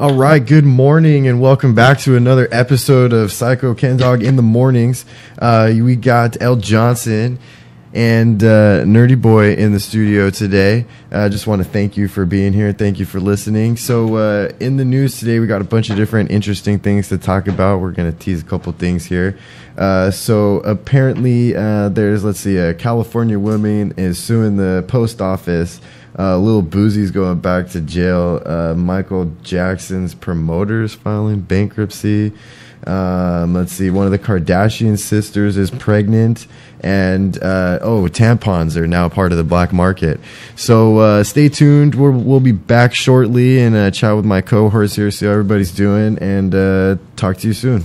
All right, good morning and welcome back to another episode of Sykokendawg in the mornings. We got L. Johnson and Nerdy Boy in the studio today. I just want to thank you for being here. Thank you for listening. So in the news today, we got a bunch of different interesting things to talk about. We're going to tease a couple things here. So apparently there's, a California woman is suing the post office. Lil Boosie's going back to jail. Michael Jackson's promoters filing bankruptcy. One of the Kardashian sisters is pregnant. And, tampons are now part of the black market. So stay tuned. We'll be back shortly and chat with my cohorts here, see how everybody's doing, and talk to you soon.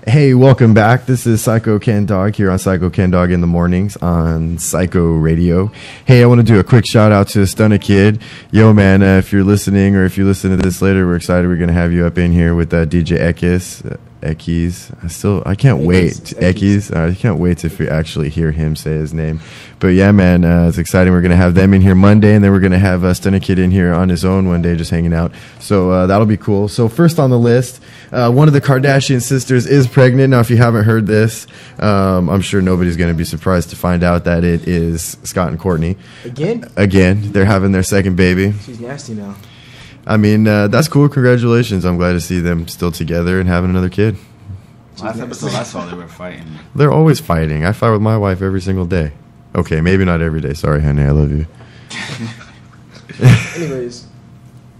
Hey, welcome back. This is Sykokendawg here on Sykokendawg in the mornings on Psycho Radio. Hey, I want to do a quick shout out to Stunna Kid. Yo, man, if you're listening or if you listen to this later, we're excited. We're going to have you up in here with DJ Ekis. I can't wait. Ekis. I can't wait to actually hear him say his name. But yeah, man, it's exciting. We're going to have them in here Monday, and then we're going to have Stunna Kid in here on his own one day just hanging out. So that'll be cool. So first on the list, one of the Kardashian sisters is pregnant. Now, if you haven't heard this, I'm sure nobody's going to be surprised to find out that it is Scott and Courtney. Again, they're having their second baby. She's nasty now. I mean, that's cool. Congratulations. I'm glad to see them still together and having another kid. Last episode I saw, they were fighting. They're always fighting. I fight with my wife every single day. Okay, maybe not every day. Sorry, honey. I love you. Anyways,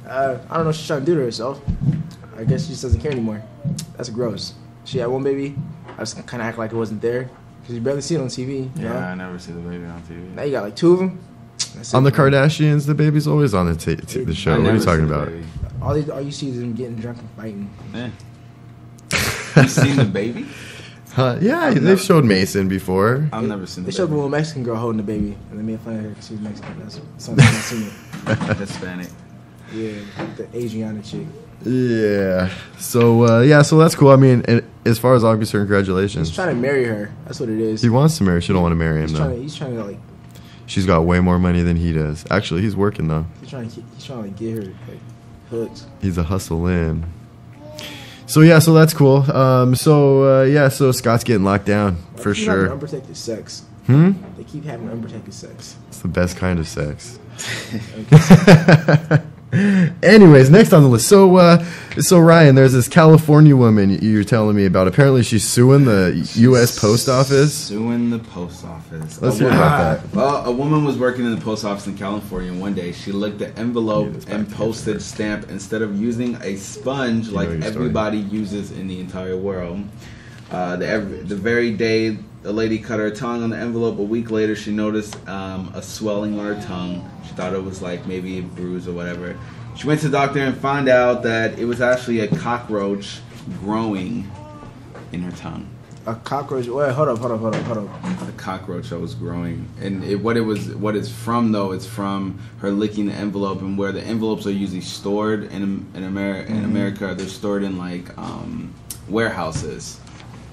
I don't know what she's trying to do to herself. I guess she just doesn't care anymore. That's gross. She had one baby. I just kind of act like it wasn't there because you barely see it on TV. Yeah, know? I never see the baby on TV. Now you got like two of them. On the Kardashians, the baby's always on the show. What are you talking about? All you see is them getting drunk and fighting. Yeah. You seen the baby? Yeah, they've showed Mason before. I've never seen the baby. They showed the little Mexican girl holding the baby, and they made fun of her because she was Mexican. That's something I've seen it. Hispanic. Yeah, the Adriana chick. Yeah. So that's cool. I mean, as far as I'm concerned, congratulations. He's trying to marry her. That's what it is. He wants to marry her. She don't want to marry him, though. He's trying to, like... She's got way more money than he does. Actually, he's working, though. He's trying to get her, like, hooked. He's a hustle-in. So that's cool. So Scott's getting locked down, for sure. Unprotected sex. They keep having unprotected sex. It's the best kind of sex. Anyways, next on the list. So Ryan, there's this California woman you're telling me about. Apparently, she's suing the U.S. Post Office. Suing the post office. Let's hear about that. Well, a woman was working in the post office in California, and one day she licked the envelope and postage stamp instead of using a sponge like everybody uses in the entire world. The very day the lady cut her tongue on the envelope, a week later she noticed a swelling on her tongue. She thought it was like maybe a bruise or whatever. She went to the doctor and found out that it was actually a cockroach growing in her tongue. A cockroach? Wait, hold up. A cockroach that was growing, and what it's from though, it's from her licking the envelope, and where the envelopes are usually stored in America, they're stored in like warehouses,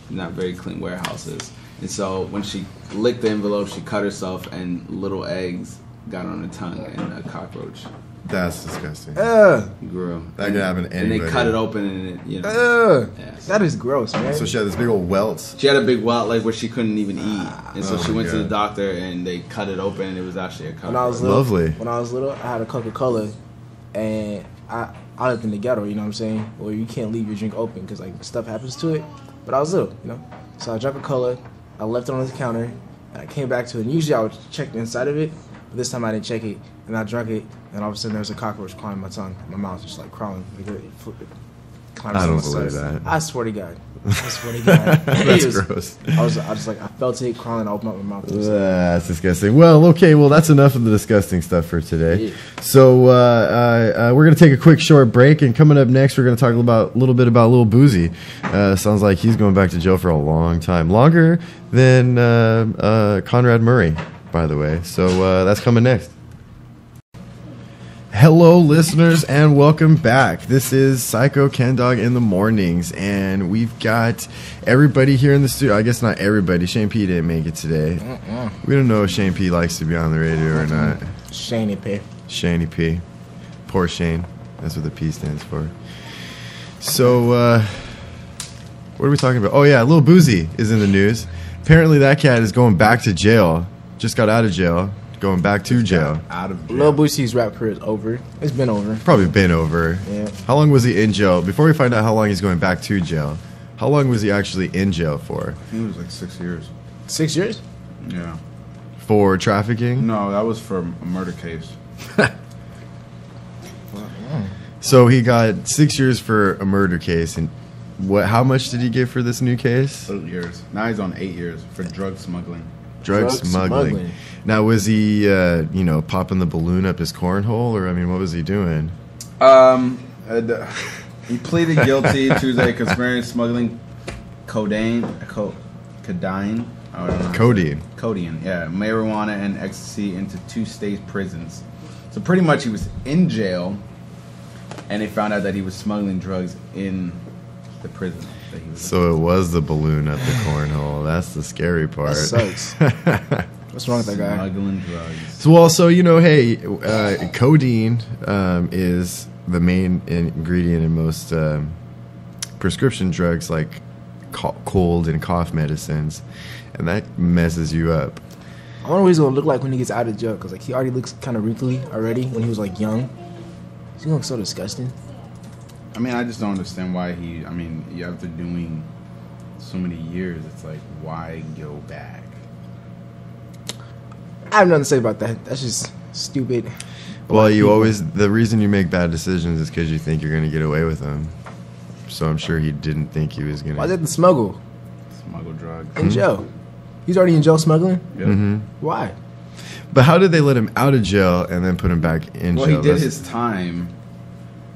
not very clean warehouses. And so when she licked the envelope, she cut herself, and little eggs got on her tongue, and a cockroach. That's disgusting. Grew. That could happen to anybody. And they cut it open, and yeah, that is gross, man. So she had this big old welt. She had a big welt, like where she couldn't even eat, and so she went to the doctor, and they cut it open, and it was actually a cockroach. When I was little, I had a Coca-Cola, and I lived in the ghetto. You know what I'm saying? Where you can't leave your drink open because like stuff happens to it. But I was little, you know. So I drank a cola. I left it on the counter, and I came back to it. And usually I would check the inside of it, but this time I didn't check it, and I drank it, and all of a sudden there was a cockroach crawling my tongue. My mouth just like crawling. I don't believe that. I swear to God. That's gross. I felt it crawling. I opened up my mouth. That's disgusting. Well, that's enough of the disgusting stuff for today. Yeah. So we're going to take a quick short break, and coming up next, we're going to talk a little bit about Lil Boosie. Sounds like he's going back to jail for a long time. Longer than Conrad Murray, by the way. So that's coming next. Hello, listeners, and welcome back. This is Sykokendawg in the mornings, and we've got everybody here in the studio. I guess not everybody. Shane P didn't make it today. We don't know if Shane P likes to be on the radio or not. Shaney P. Shaney P. Poor Shane. That's what the P stands for. So, what are we talking about? Oh, yeah, Lil Boosie is in the news. Apparently, that cat is going back to jail. Just got out of jail. Going back to jail. Out of jail. Lil Boosie's rap career is over. It's been over. Probably been over. Yeah. How long was he in jail? Before we find out how long he's going back to jail, how long was he actually in jail for? I think it was like 6 years. 6 years? Yeah. For trafficking? No, that was for a murder case. So he got 6 years for a murder case, and what? How much did he get for this new case? 8 years. Now he's on 8 years for drug smuggling. Drug smuggling. Now, was he, popping the balloon up his cornhole, or I mean, what was he doing? He pleaded guilty to conspiracy smuggling codeine. Codeine, yeah, marijuana and ecstasy into 2 state prisons. So pretty much he was in jail, and they found out that he was smuggling drugs in the prison that he was in. So it was the balloon up the cornhole. That's the scary part. That sucks. What's wrong with that guy? Smuggling drugs. So also, hey, codeine is the main ingredient in most prescription drugs like cold and cough medicines, and that messes you up. I wonder what he's gonna look like when he gets out of jail, because he already looks kind of wrinkly already when he was young. He's gonna look so disgusting. I mean, I just don't understand why after doing so many years, it's why go back? I have nothing to say about that. That's just stupid. Well, the reason you make bad decisions is because you think you're going to get away with them. So I'm sure he didn't think he was going to. Why did the smuggle? Smuggle drugs. In jail. He's already in jail smuggling? Yeah. Mm-hmm. Why? But how did they let him out of jail and then put him back in jail? Well, he did his time.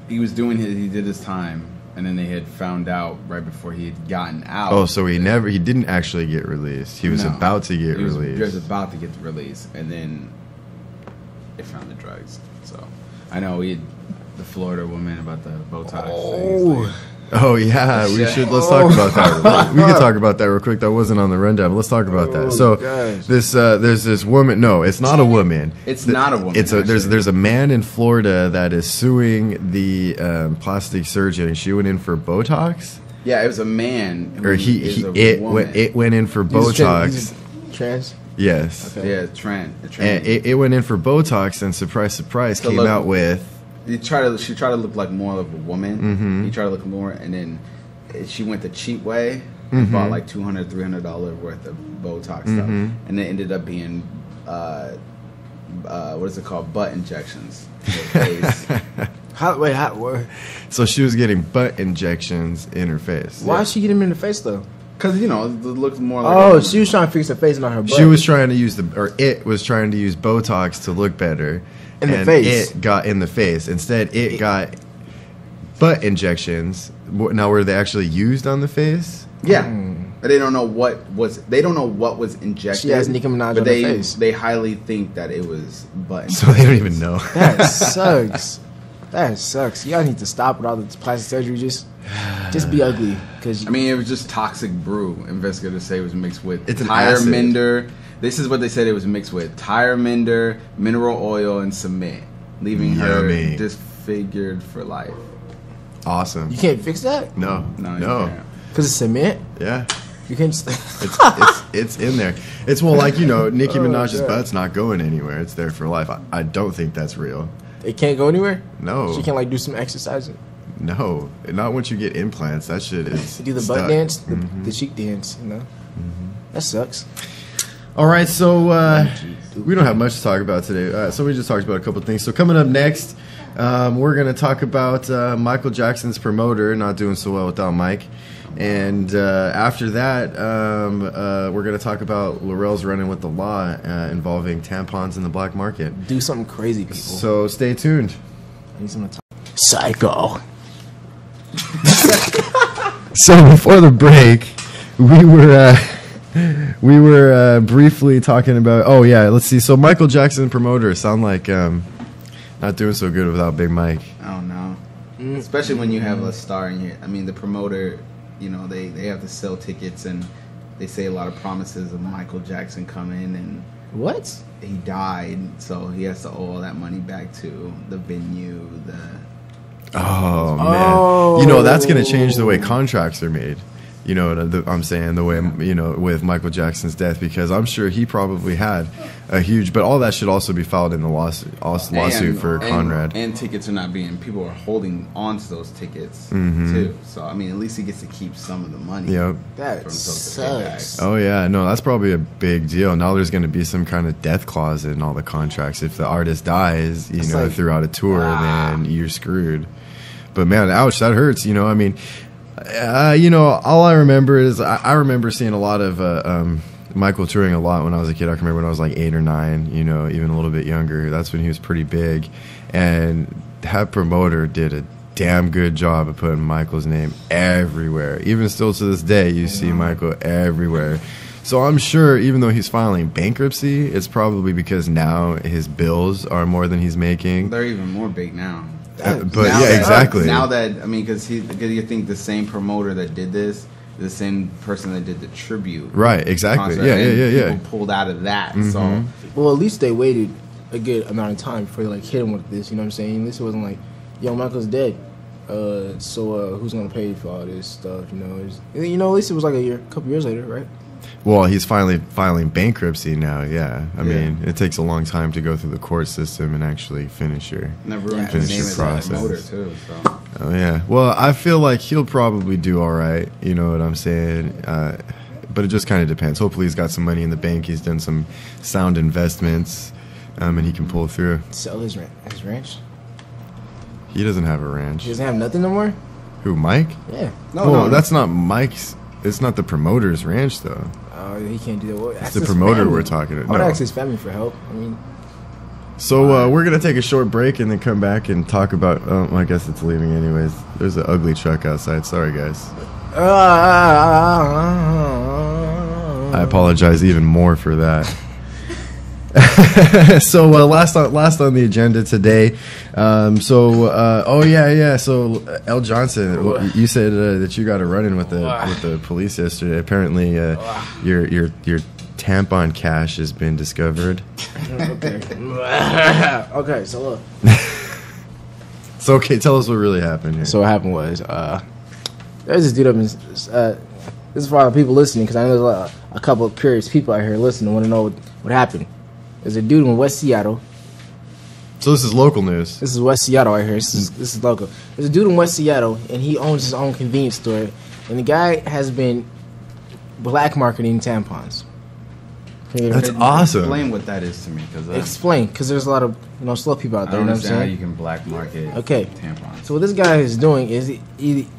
He did his time, and then they had found out right before he had gotten out. Oh, so he didn't actually get released. He was about to get released. He was about to get released, and then they found the drugs. So I know the Florida woman about the Botox. Oh yeah, let's talk about that. We can talk about that real quick. That wasn't on the rundown. But let's talk about that. So there's this woman. No, it's not a woman. It's not a woman. There's a man in Florida that is suing the plastic surgeon. She went in for Botox. Yeah, it was a man. It went in for Botox. Trans. Yes. Okay. Yeah, trans. And it went in for Botox, and surprise, came out with. She tried to look like more of a woman. Mm-hmm. He tried to look more, and then she went the cheap way and bought $200, $300 worth of Botox stuff, and it ended up being what is it called? Butt injections. How? So she was getting butt injections in her face. Why did she get him in the face though? Because it looks more like. Oh, she was trying to fix her face, not her butt. She was trying to use it was trying to use Botox to look better. In the face. It got in the face. Instead, it got butt injections. Now, were they actually used on the face? Yeah. They don't know what was injected. She has Nicki Minaj on her face. They highly think that it was butt. So they don't even know. That sucks. That sucks. You guys need to stop with all the plastic surgery. Just be ugly. It was just toxic brew. Investigators say it was mixed with it's tire mender. This is what they said it was mixed with: tire mender, mineral oil, and cement, leaving her disfigured for life. Awesome. You can't fix that? No. Because it's cement? Yeah. You can't just... it's in there. It's Nicki Minaj's butt's not going anywhere. It's there for life. I don't think that's real. It can't go anywhere? No. She can't do some exercising? No. Not once you get implants. That shit is You do the stuck. butt dance? The cheek dance, That sucks. All right, so we don't have much to talk about today. So we just talked about a couple of things. So coming up next, we're going to talk about Michael Jackson's promoter not doing so well without Mike. And after that, we're going to talk about Laurel's running with the law involving tampons in the black market. Do something crazy, people. So stay tuned. I need something to talk. Psycho. So before the break, we were briefly talking about. Oh yeah, let's see. So Michael Jackson promoter sound like not doing so good without Big Mike. I don't know, especially when you have a star in here. The promoter, they have to sell tickets, and they say a lot of promises of Michael Jackson coming, and What? He died, so he has to owe all that money back to the venue. Oh man, you know that's gonna change the way contracts are made. You know what I'm saying? The way, you know, with Michael Jackson's death, because I'm sure he probably had a huge, but all that should also be filed in the lawsuit for Conrad. And tickets are not being, people are holding on to those tickets too. So, I mean, at least he gets to keep some of the money. Yep. That sucks. Oh yeah, no, that's probably a big deal. Now there's going to be some kind of death clause in all the contracts. If the artist dies, you know, like, throughout a tour, then you're screwed. But man, ouch, that hurts. You know, I mean, you know, all I remember is I remember seeing a lot of Michael touring a lot when I was a kid. I can remember when I was like 8 or 9, you know, even a little bit younger. That's when he was pretty big. And that promoter did a damn good job of putting Michael's name everywhere. Even still to this day, you see Michael everywhere. So I'm sure even though he's filing bankruptcy, it's probably because now his bills are more than he's making. They're even more big now. But yeah, exactly. Now that, I mean, because you think the same promoter that did this, the same person that did the tribute, right? Exactly. Concert, Yeah. People pulled out of that. So, well, at least they waited a good amount of time before they like hit him with this. You know what I'm saying? At least it wasn't like, yo, Michael's dead. So who's gonna pay for all this stuff? You know, at least it was like a couple years later, right? Well, he's finally filing bankruptcy now. Yeah, I mean, it takes a long time to go through the court system and actually finish your process. Promoter too, so. Oh yeah. Well, I feel like he'll probably do all right. You know what I'm saying? But it just kind of depends. Hopefully, he's got some money in the bank. He's done some sound investments, and he can pull through. Sell his ranch. He doesn't have a ranch. He doesn't have nothing no more. Who, Mike? Yeah. No, that's not Mike's. It's not the promoter's ranch, though. He can't do that. Well, it's the promoter family. We're talking about. I would ask his family for help. I mean, so we're gonna take a short break and then come back and talk about. I guess it's leaving anyways. There's an ugly truck outside. Sorry, guys. I apologize even more for that. So last on the agenda today. So L. Johnson, you said that you got a run-in with the police yesterday. Apparently, your tampon cache has been discovered. Okay, so look. So okay, tell us what really happened here. So what happened was there's this dude up in this is for all the people listening, because I know there's a couple of curious people out here listening want to know what happened. There's a dude in West Seattle. So this is local news. This is West Seattle right here. This is local. There's a dude in West Seattle, and he owns his own convenience store. And the guy has been black marketing tampons. That's awesome. Explain what that is to me. Because there's a lot of slow people out there. I don't you know what I'm understand how saying? you can black market tampons. So what this guy is doing is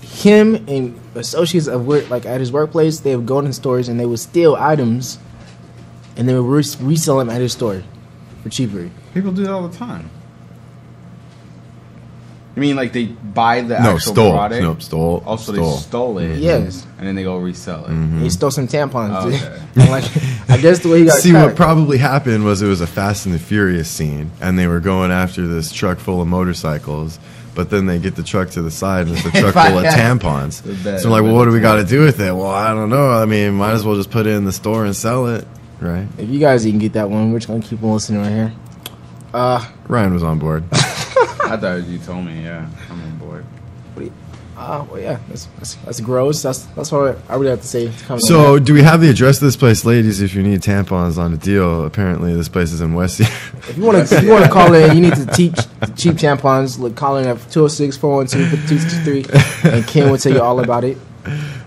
him and associates of work, like at his workplace, they would go in stores and they would steal items, and they would resell them at his store for cheaper. People do that all the time. You mean like they buy the actual product? No, stole. Also, they stole it. Yes. And then they go resell it. Mm-hmm. He stole some tampons. Oh, okay. Like, I guess the way he got See, caught. what probably happened was it was a Fast and the Furious scene, and they were going after this truck full of motorcycles. But then they get the truck to the side, and it's a truck full of tampons. So I'm like, well, what do we got to do with it? Well, I don't know. I mean, might as well just put it in the store and sell it, right? If you guys didn't get that one, we're just going to keep on listening right here. Ryan was on board. I thought you told me, yeah. I'm on board. Well, yeah, that's gross. That's what I really have to say. So, do we have the address of this place, ladies? If you need tampons on a deal, apparently this place is in West. If you want to call in, you need to cheap tampons. Look, call in at 206-412-5263, and Ken will tell you all about it.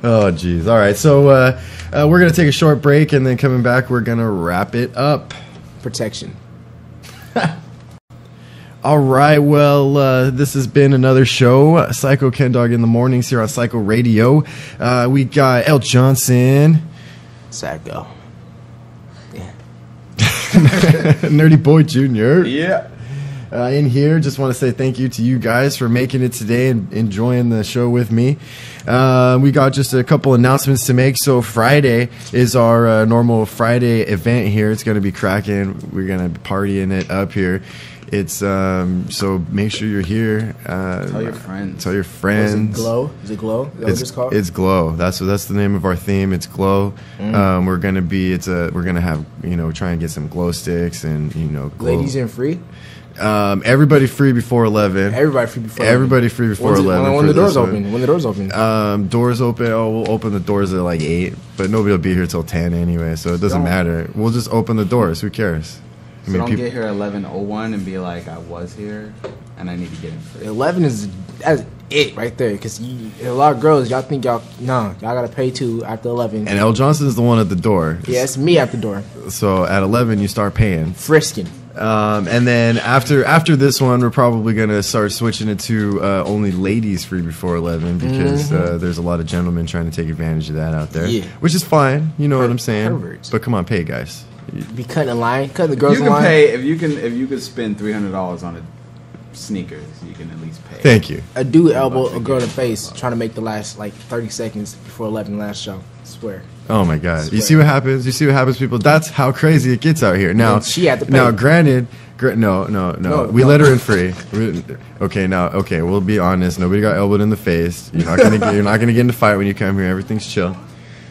Oh, geez. All right, so we're gonna take a short break, and then coming back, we're gonna wrap it up. Protection. All right, well, this has been another show, Sykokendawg in the mornings here on Psycho Radio. We got L. Johnson. Psycho. Yeah. Nerdy Boy Jr. Yeah. In here, just want to say thank you to you guys for making it today and enjoying the show with me. We got just a couple announcements to make. So Friday is our normal Friday event here. It's going to be cracking. We're going to be partying it up here It's so make sure you're here. Tell your friends. Tell your friends. Is it Glow? Is it Glow? Is that what it's called? It's Glow. That's the name of our theme. It's Glow. We're gonna have try and get some glow sticks and glow. Ladies in free. Everybody free before 11. Everybody free before. Everybody free before 11. When the doors open. When the doors open. Doors open. Oh, we'll open the doors at like 8, but nobody will be here till 10 anyway, so it doesn't matter. We'll just open the doors. Who cares? So don't get here at 11:01 and be like, I was here and I need to get in free. 11 that's it right there, because a lot of girls, y'all think y'all gotta pay too after 11. And L. Johnson's the one at the door. Yeah, it's me at the door. So at 11 you start paying. Frisking. And then after this one, we're probably gonna start switching it to only ladies free before 11 because there's a lot of gentlemen trying to take advantage of that out there. Yeah. Which is fine, you know what I'm saying. Perverts. But come on, pay, guys. Be cutting a line, cut the girls you in can line. pay if you could spend $300 on a sneakers, you can at least pay. Thank you. A dude elbow a girl in the face trying to make the last like 30 seconds before 11 last show. I swear. Oh my God! You see what happens? You see what happens, people? That's how crazy it gets out here. Now, and she had to pay. Now, granted, no. We let her in free. Okay. We'll be honest. Nobody got elbowed in the face. You're not gonna get in a fight when you come here. Everything's chill.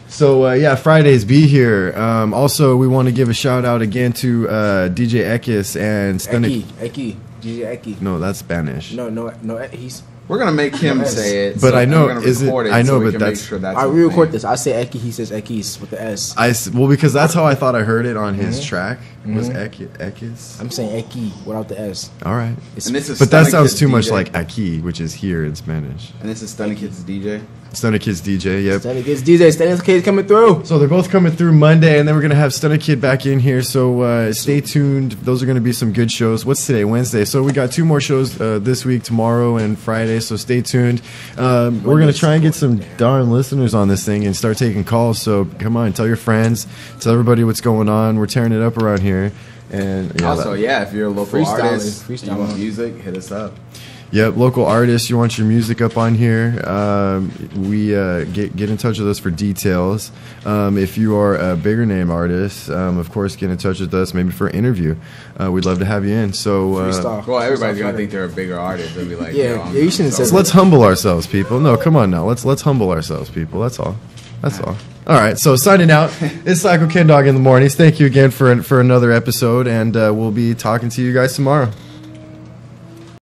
So Fridays, be here. Also, we want to give a shout out again to DJ Ekis and Eki, DJ Eki. No, that's Spanish. No. He's. We're gonna make him say it. But so I know, is it? I know, so but that's. sure that's I re-record this. I say Eki. He says Ekis with the S. Well, because that's how I thought I heard it on his track. Was Ekis? I'm saying Eki without the S. All right. But that sounds too much like Aki, which is here in Spanish. And this is Stunning Kids DJ. Stunning Kids DJ, yep. Stunning Kids DJ. Stunning Kids coming through. So they're both coming through Monday, and then we're going to have Stunning Kid back in here. So stay tuned. Those are going to be some good shows. What's today? Wednesday. So we got 2 more shows this week, tomorrow and Friday. So stay tuned. We're going to try and get some darn listeners on this thing and start taking calls. So come on, tell your friends. Tell everybody what's going on. We're tearing it up around here. And also, if you're a local artist, you want freestyle music, hit us up. Yep, local artists, you want your music up on here, we get in touch with us for details. If you are a bigger name artist, of course, get in touch with us, maybe for an interview. We'd love to have you in. So, well, everybody's going to think they're a bigger artist. They'll be like, you shouldn't say so let's humble ourselves, people. No, come on now. Let's humble ourselves, people. That's all. All right, so signing out, it's Sykokendawg in the mornings. Thank you again for another episode, and we'll be talking to you guys tomorrow.